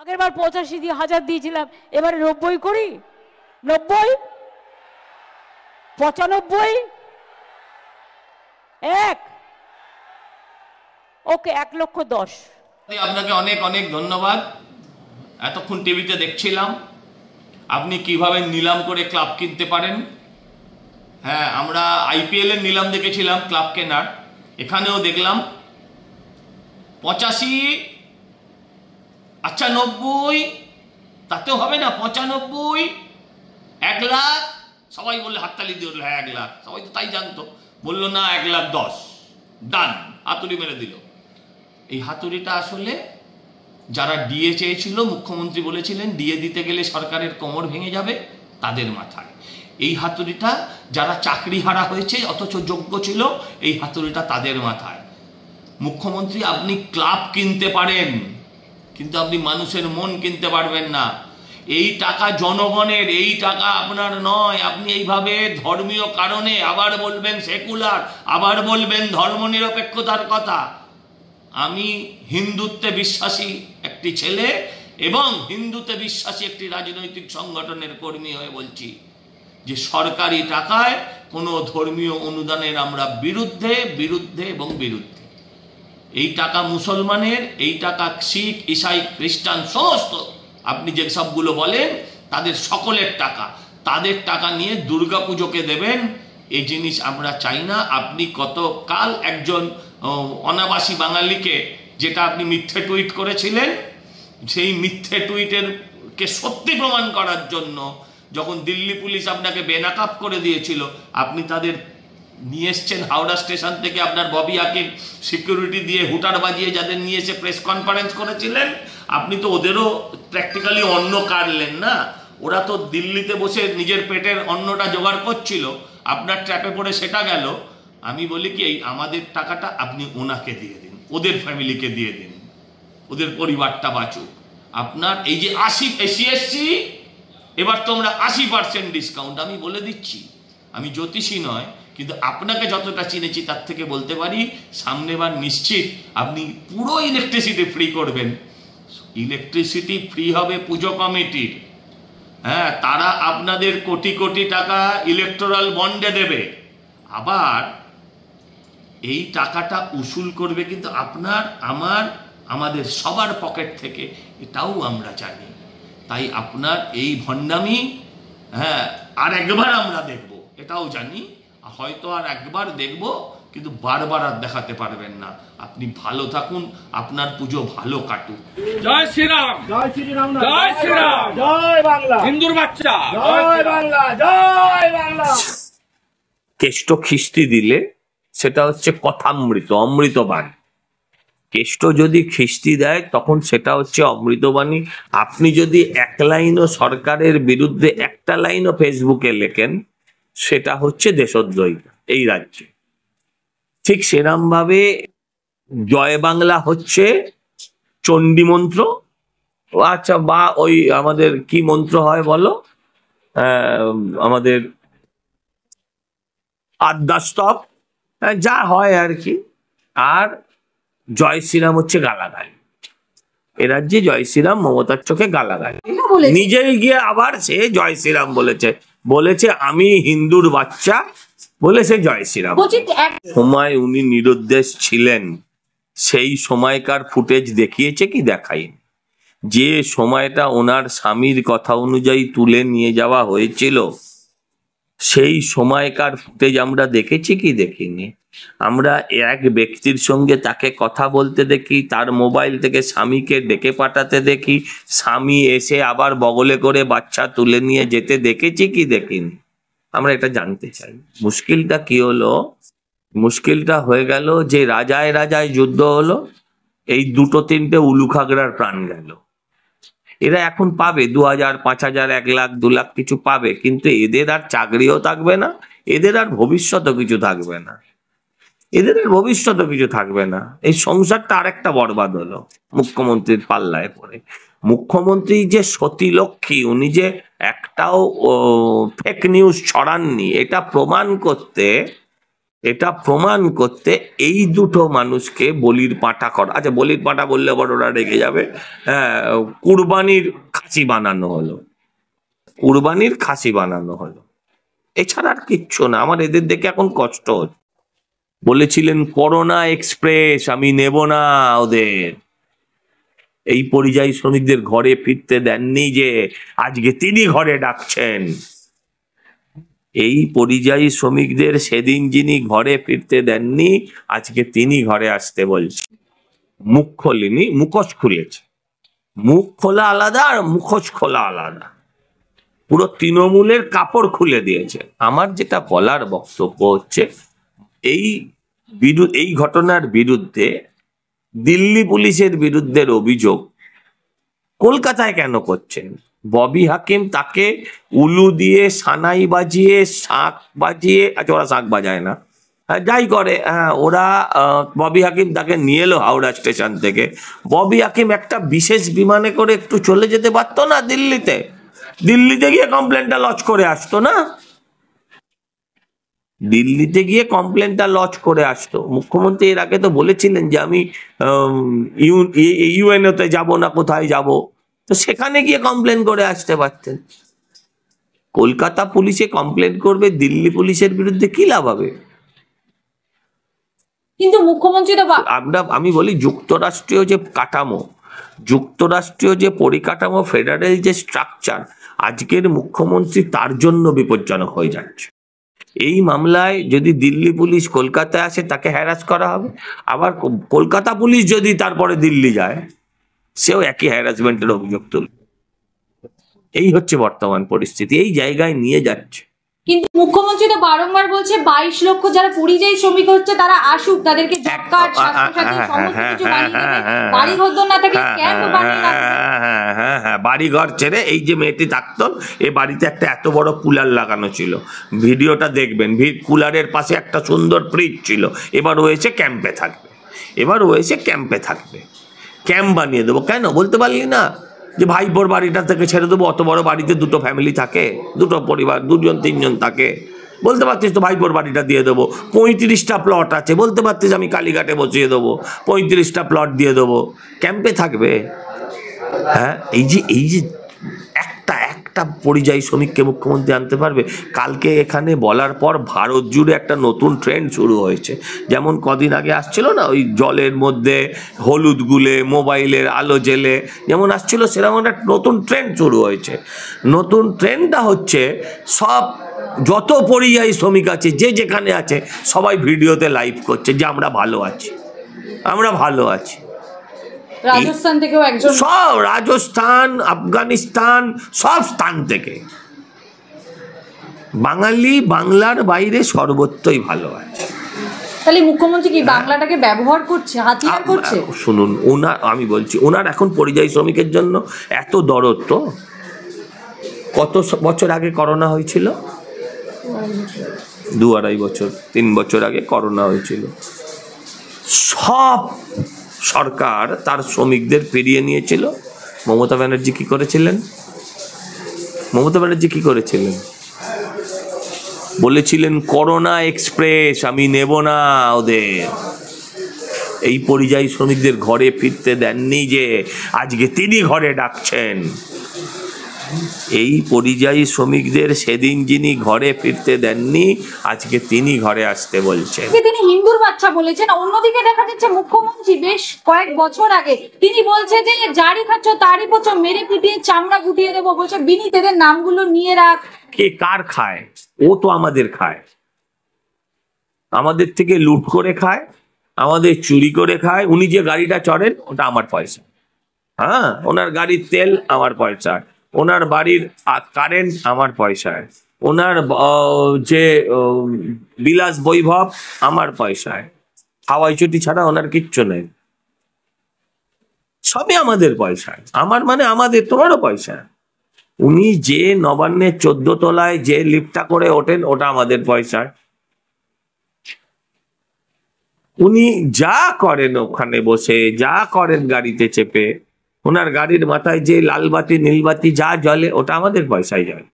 আগের বার 85,000 দিয়েছিলাম, এবারে 90 করি। 90, 95, 1, ওকে 1,10,000। আপনাকে অনেক অনেক ধন্যবাদ। এতক্ষণ টিভিতে দেখছিলাম আপনি কিভাবে নিলাম করে ক্লাব কিনতে পারেন। হ্যাঁ, আমরা আইপিএল এর নিলাম দেখেছিলাম ক্লাব কেনার, এখানেও দেখলাম 85, আচ্ছা 90, তাতেও হবে না, 95, 1 লাখ। সবাই বললে হাততালি দিয়ে উঠলো, হ্যাঁ 1 লাখ, সবাই তো তাই জানতো। বললো না 1,10,000, ডান, হাতুড়ি মেরে দিল। এই হাতুড়িটা আসলে যারা ডিএ চেয়েছিল, মুখ্যমন্ত্রী বলেছিলেন ডিএ দিতে গেলে সরকারের কোমর ভেঙে যাবে, তাদের মাথায়। এই হাতুড়িটা যারা চাকরি হারা হয়েছে অথচ যোগ্য ছিল, এই হাতুড়িটা তাদের মাথায়। মুখ্যমন্ত্রী, আপনি ক্লাব কিনতে পারেন কিন্তু আপনি মানুষের মন কিনতে পারবেন না। এই টাকা জনগণের, এই টাকা আপনার নয়। আপনি এইভাবে ধর্মীয় কারণে আবার বলবেন সেকুলার, আবার বলবেন ধর্মনিরপেক্ষতার কথা। আমি হিন্দুত্বে বিশ্বাসী একটি ছেলে এবং হিন্দুত্বে বিশ্বাসী একটি রাজনৈতিক সংগঠনের কর্মী হয়ে বলছি যে সরকারি টাকায় কোনো ধর্মীয় অনুদানের আমরা বিরুদ্ধে বিরুদ্ধে এবং বিরুদ্ধে। এই টাকা মুসলমানের, এই টাকা শিখ, ইসাই, খ্রিস্টান, সমস্ত আপনি যে সবগুলো বলেন তাদের সকলের টাকা, তাদের টাকা নিয়ে দুর্গাপুজোকে দেবেন, এই জিনিস আমরা চাই না। আপনি গতকাল একজন অনাবাসী বাঙালিকে, যেটা আপনি মিথ্যে টুইট করেছিলেন, সেই মিথ্যে টুইটের কে সত্যি প্রমাণ করার জন্য যখন দিল্লি পুলিশ আপনাকে বেনাকাব করে দিয়েছিল, আপনি তাদের নিয়ে এসছেন হাওড়া স্টেশন থেকে, আপনার ববি হাকিম সিকিউরিটি দিয়ে হুটার বাজিয়ে যাদের নিয়ে এসে প্রেস কনফারেন্স করেছিলেন। আপনি তো ওদেরও প্র্যাকটিক্যালি অন্ন কাটলেন না। ওরা তো দিল্লিতে বসে নিজের পেটের অন্নটা জোগাড় করছিল, আপনার ট্র্যাপে পড়ে সেটা গেল। আমি বলি কি, এই আমাদের টাকাটা আপনি ওনাকে দিয়ে দিন, ওদের ফ্যামিলিকে দিয়ে দিন, ওদের পরিবারটা বাঁচুক। আপনার এই যে 80 সিএসসি, এবার তোমরা 80% ডিসকাউন্ট। আমি বলে দিচ্ছি, আমি জ্যোতিষী নয়, কিন্তু আপনাকে যতটা চিনেছি তার থেকে বলতে পারি সামনেবার নিশ্চিত আপনি পুরো ইলেকট্রিসিটি ফ্রি করবেন। ইলেকট্রিসিটি ফ্রি হবে পুজো কমিটির। হ্যাঁ, তারা আপনাদের কোটি কোটি টাকা ইলেকটোরাল বন্ডে দেবে, আবার এই টাকাটা উসুল করবে কিন্তু আপনার, আমার, আমাদের সবার পকেট থেকে, এটাও আমরা জানি। তাই আপনার এই ভণ্ডামি, হ্যাঁ, আর একবার আমরা দেখব, এটাও জানি। হয়তো আর একবার দেখব, কিন্তু বারবার আর দেখাতে পারবেন না। আপনি ভালো থাকুন, আপনার পুজো ভালো কাটুক। জয় শ্রীরাম, জয় শ্রীরাম, জয় শ্রীরাম, জয় বাংলা, হিন্দুর বাচ্চা, জয় বাংলা, জয় বাংলা। কেষ্ট খিস্তি দিলে সেটা হচ্ছে কথামৃত, অমৃতবাণী। কেষ্ট যদি খিস্তি দেয় তখন সেটা হচ্ছে অমৃতবাণী। আপনি যদি এক লাইনও সরকারের বিরুদ্ধে, একটা লাইনও ফেসবুকে লেখেন, সেটা হচ্ছে দেশদ্রোহী এই রাজ্যে। ঠিক সেরকম ভাবে জয় বাংলা হচ্ছে চণ্ডী মন্ত্র, আচ্ছা, বা ওই আমাদের কি মন্ত্র হয় বলো, আমাদের আদ্যাস্তব, যা হয় আর কি। আর জয় শ্রীরাম হচ্ছে গালাগালি। এ রাজ্যে জয় শ্রীরাম মমতার চোখে গালাগালি। নিজেই গিয়ে আবার সে জয় শ্রীরাম বলেছে আমি হিন্দুর বাচ্চা বলে সে জয় শ্রীরাম। সময় উনি নিরুদ্দেশ ছিলেন, সেই সময়কার ফুটেজ দেখিয়েছে কি দেখায়নি? যে সময়টা ওনার স্বামীর কথা অনুযায়ী তুলে নিয়ে যাওয়া হয়েছিল, সেই সময়কার ফুটেজ আমরা দেখেছি কি দেখিনি? আমরা এক ব্যক্তির সঙ্গে তাকে কথা বলতে দেখি, তার মোবাইল থেকে স্বামীকে ডেকে পাঠাতে দেখি, স্বামী এসে আবার বগলে করে বাচ্চা তুলে নিয়ে যেতে দেখেছি কি দেখিনি? আমরা এটা জানতে চাই। মুশকিলটা কি হলো? মুশকিলটা হয়ে গেল যে রাজায় রাজায় যুদ্ধ হলো, এই 2-3টে উলুখাগড়ার প্রাণ গেল। এরা এখন পাবে 2,000, 5,000, 1 লাখ, 2 লাখ কিছু পাবে, কিন্তু এদের আর চাকরিও থাকবে না, এদের আর ভবিষ্যৎও কিছু থাকবে না, এদের আর ভবিষ্যৎও কিছু থাকবে না। এই সংসারটা আরেকটা বরবাদ হলো মুখ্যমন্ত্রীর পাল্লায় পড়ে। মুখ্যমন্ত্রী যে সতীলক্ষ্মী, উনি যে একটাও ফেক নিউজ ছড়াননি, এটা প্রমাণ করতে এটা প্রমাণ করতে এই দুটো মানুষকে বলির পাঁঠা করা, আচ্ছা বলির পাঁঠা বললে আবার ওরা রেগে যাবে, কুরবানির খাসি বানানো হলো, কুরবানির খাসি বানানো হলো, এছাড়া আর কিচ্ছু না। আমার এদের দেখে এখন কষ্ট হচ্ছে। বলেছিলেন করোনা এক্সপ্রেস, আমি নেব না ওদের। এই পরিযায়ী শ্রমিকদের ঘরে ফিরতে দেননি যে আজকে তিনি ঘরে ডাকছেন। এই পরিযায়ী শ্রমিকদের সেদিন যিনি ঘরে ফিরতে দেননি আজকে তিনি ঘরে আসতে বলছে। মুখ খোলেনি, মুখোশ খুলেছে। মুখ খোলা আলাদা আর মুখোশ খোলা আলাদা। পুরো তৃণমূলের কাপড় খুলে দিয়েছে। আমার যেটা বলার বক্তব্য হচ্ছে, এই ঘটনার বিরুদ্ধে দিল্লি পুলিশের বিরুদ্ধে অভিযোগ কলকাতায় কেন করছেন? ববি হাকিম তাকে উলু দিয়ে, সানাই বাজিয়ে, শাঁখ বাজিয়ে, আচ্ছা ওরা শাঁখ বাজায় না, যাই করে, ওরা ববি হাকিম তাকে নিয়ে এলো হাওড়া স্টেশন থেকে। ববি হাকিম একটা বিশেষ বিমানে করে একটু চলে যেতে পারতো না দিল্লিতে? দিল্লিতে গিয়ে কমপ্লেনটা লজ করে আসতো না? দিল্লিতে গিয়ে কমপ্লেনটা লজ করে আসতো। মুখ্যমন্ত্রী এর আগে তো বলেছিলেন যে আমি ইউএনওতে যাব না, কোথায় যাব, তো সেখানে গিয়ে কমপ্লেন করে আসতে পারতেন। কলকাতা পুলিশে কমপ্লেন করবে দিল্লি পুলিশের বিরুদ্ধে, কি লাভ হবে? কিন্তু মুখ্যমন্ত্রী তো আমি বলি যুক্তরাষ্ট্রীয় যে কাঠামো, যুক্তরাষ্ট্রীয় যে পরিকাঠামো, ফেডারেল যে স্ট্রাকচার, আজকের মুখ্যমন্ত্রী তার জন্য বিপজ্জনক হয়ে যাচ্ছে। এই মামলায় যদি দিল্লি পুলিশ কলকাতায় আসে তাকে হ্যারাস করা হবে, আবার কলকাতা পুলিশ যদি তারপরে দিল্লি যায় সেও একই হ্যারাসমেন্টের অভিযোগ তুলবে। এই হচ্ছে বর্তমান পরিস্থিতি, এই জায়গায় নিয়ে যাচ্ছে। কিন্তু মুখ্যমন্ত্রী তো বারংবার বলছে 22 লক্ষ যারা পরিযায়ী শ্রমিক হচ্ছে তারা আসুক, তাদেরকে জব কার্ড, স্বাস্থ্যসাথী সমস্ত কিছু বানিয়ে দেবে, বাড়ি ঘর না থাকলে ক্যাম্প বানিয়ে রাখবে। বাড়ি ঘর ছেড়ে এই যে মেয়েটি থাকতো, এই বাড়িতে একটা এত বড় কুলার লাগানো ছিল, ভিডিওটা দেখবেন, কুলারের পাশে একটা সুন্দর ফ্রিজ ছিল। এবার ও এসে ক্যাম্পে থাকবে, এবার ও এসে ক্যাম্পে থাকবে। ক্যাম্প বানিয়ে দেবো কেন বলতে পারলি না? যে ভাইপোর বাড়িটা থেকে ছেড়ে দেবো, অত বড় বাড়িতে দুটো ফ্যামিলি থাকে, দুটো পরিবার, দুজন তিনজন থাকে, বলতে পারতিস তো ভাইপোর বাড়িটা দিয়ে দেবো। 35টা প্লট আছে, বলতে পারতিস আমি কালীঘাটে বসিয়ে দেবো, 35টা প্লট দিয়ে দেবো, ক্যাম্পে থাকবে। হ্যাঁ, এই যে একটা পরিযায়ী শ্রমিককে মুখ্যমন্ত্রী আনতে পারবে? কালকে এখানে বলার পর ভারত জুড়ে একটা নতুন ট্রেন্ড শুরু হয়েছে। যেমন কদিন আগে আসছিল না, ওই জলের মধ্যে হলুদ গুলে, মোবাইলের আলো জেলে যেমন আসছিল, সেরকম একটা নতুন ট্রেন্ড শুরু হয়েছে। নতুন ট্রেন্ডটা হচ্ছে সব যত পরিযায়ী শ্রমিক আছে যে যেখানে আছে সবাই ভিডিওতে লাইভ করছে যে আমরা ভালো আছি, আমরা ভালো আছি। রাজস্থান থেকেও একজন, সব রাজস্থান, আফগানিস্তান, সব স্থান থেকে বাঙালি বাংলার বাইরে সর্বত্রই ভালো আছে। তাহলে মুখ্যমন্ত্রী কি বাংলাটাকে ব্যবহার করছে, হাতিয়ার করছে? শুনুন, আমি বলছি ওনার এখন পরিযায়ী শ্রমিকের জন্য এত দরদ। তো কত বছর আগে করোনা হয়েছিল? 2-2.5 বছর, 3 বছর আগে করোনা হয়েছিল। সব সরকার তার শ্রমিকদের ফিরিয়ে নিয়েছিল। মমতা ব্যানার্জি কি করেছিলেন? বলেছিলেন করোনা এক্সপ্রেস, আমি নেব না ওদের। এই পরিযায়ী শ্রমিকদের ঘরে ফিরতে দেননি যে আজকে তিনি ঘরে ডাকছেন। এই পরিযায়ী শ্রমিকদের সেদিন যিনি ঘরে ফিরতে দেননি আজকে তিনি ঘরে আসতে বলছেন। তিনি হিন্দুর বাচ্চা বলেছেন। অন্যদিকে দেখা যাচ্ছে মুখ্যমন্ত্রী বেশ কয়েক বছর আগে তিনি বলছে যে যারই খাচ্ছ তারই পচো, মেরে পিটিয়ে চামড়া গুটিয়ে দেবো। বলছে বিনীত এদের নামগুলো নিয়ে রাখ। কে কার খায়? ও তো আমাদের খায়, আমাদের থেকে লুট করে খায়, আমাদের চুরি করে খায়। উনি যে গাড়িটা চড়েন ওটা আমার পয়সা, হ্যাঁ, ওনার গাড়ির তেল আমার পয়সায়, ওনার বাড়ির কারেন্ট আমার পয়সায়, ওনার যে বিলাস বৈভব আমার পয়সায়, হাওয়াই চটি ছাড়া ওনার কিচ্ছু নেই, সবই আমাদের পয়সায়। আমার মানে আমাদের, তোমারও পয়সা। উনি যে নবান্নের 14 তলায় যে লিফটটা করে ওঠেন ওটা আমাদের পয়সায়। উনি যা করেন ওখানে বসে, যা করেন গাড়িতে চেপে, ওনার গাড়ির মাথায় যে লাল বাতি নীল বাতি যা জ্বলে ওটা আমাদের পয়সায় জ্বলে।